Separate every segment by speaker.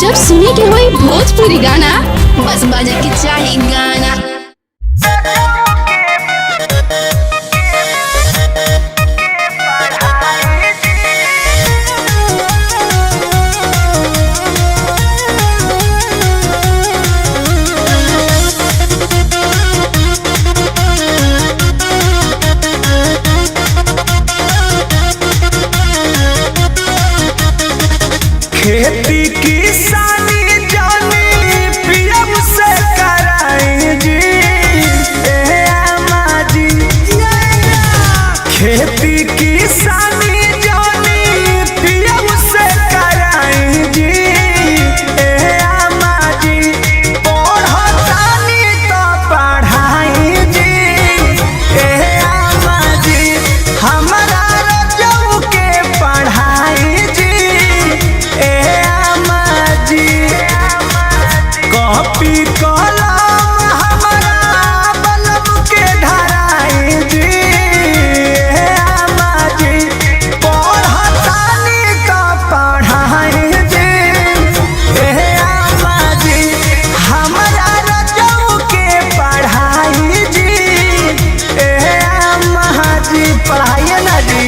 Speaker 1: जब सुने के होई भोजपुरी गाना बस बजे के चाही गाना।
Speaker 2: खेती किसानी जानी पीएम से कराई जी ए अम्मा जी। खेती किसानी जानी पीएम से कराई जी ए अम्मा जी। पढ़तानी तो पढ़ाई जी ए अम्मा जी। हमारा रजऊ के पढ़ाई जी कॉपी कलम हमारा बलम के धराई जी अम्मा जी। पढ़तानी तो पढ़ाई जी अम्मा जी। हमारा रजऊ के पढ़ाई जी अम्मा जी। पढ़ाइए ना जी।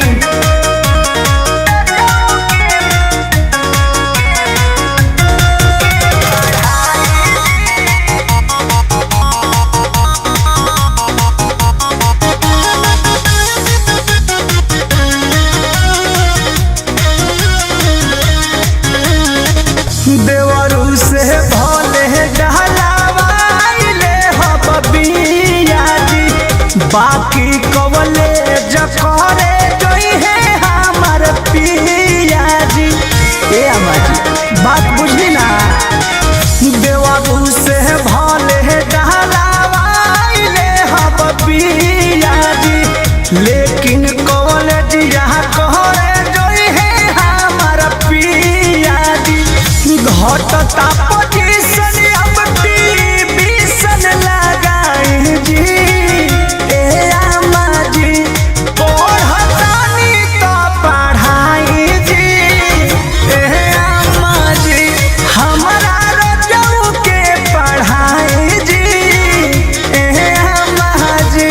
Speaker 2: देवरू से भोले डहलावाइले हो बिया जी। बाकी कवले जखरे जोई है हमार पिया जी ए अम्मा जी। बात बुझली ना। देवरू से भोले डहलावाइले हो बिया जी। लेकिन कवले यहाँ कहरे जोई है हमार पिया जी। घटता पोजीशन अब टीवीशन लगाई जी ए अम्मा जी। पढ़तानी तो पढ़ाई जी ए अम्मा जी। हमारा रजऊ के पढ़ाई जी ए अम्मा जी।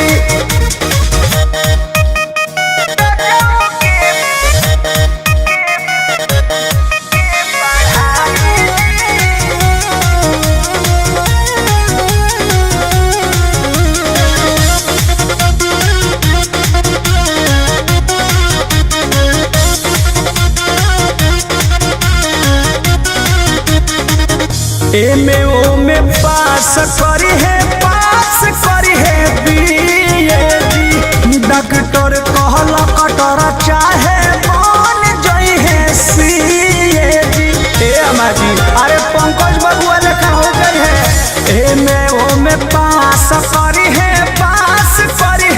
Speaker 2: एमे ओमे पास करी है बीए जी। डॉक्टर कहल कटर चाहे बन जई है सीए जी ए अम्मा जी। अरे पंकज बबुआ लेखा हो गई है। एमे ओमे पास करी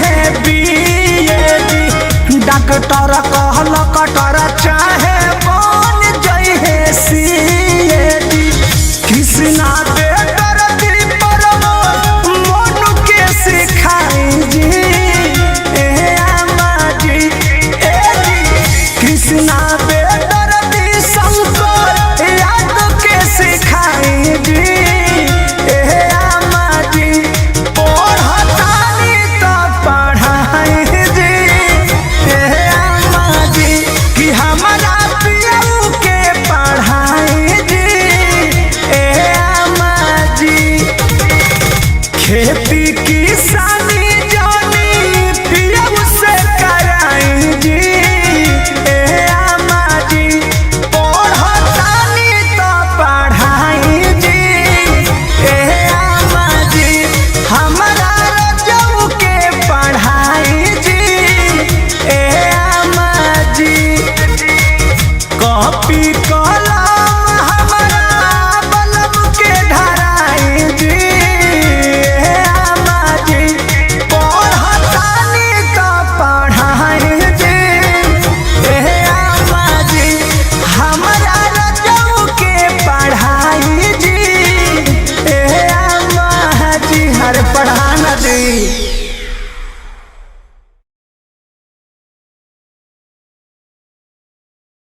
Speaker 2: है बीए जी। डॉक्टर कहल कटर चाहे बन जई है सीए जी। कृष्णा दे करती परमो मोनू के सिखाई जी ए अम्मा जी ए जी। कृष्णा दे करती शंकर याद के सिखाई जी ए अम्मा जी। पढ़तानी तो पढ़ाई जी ए अम्मा जी। कि हमारा पियऊ के पढ़ाई जी खेती किसानी जानी पीएम से कराई जी ए अम्मा जी। पढ़तानी तो पढ़ाई जी ए अम्मा जी। हमारा रजऊ के पढ़ाई जी ए अम्मा जी। कॉपी कलम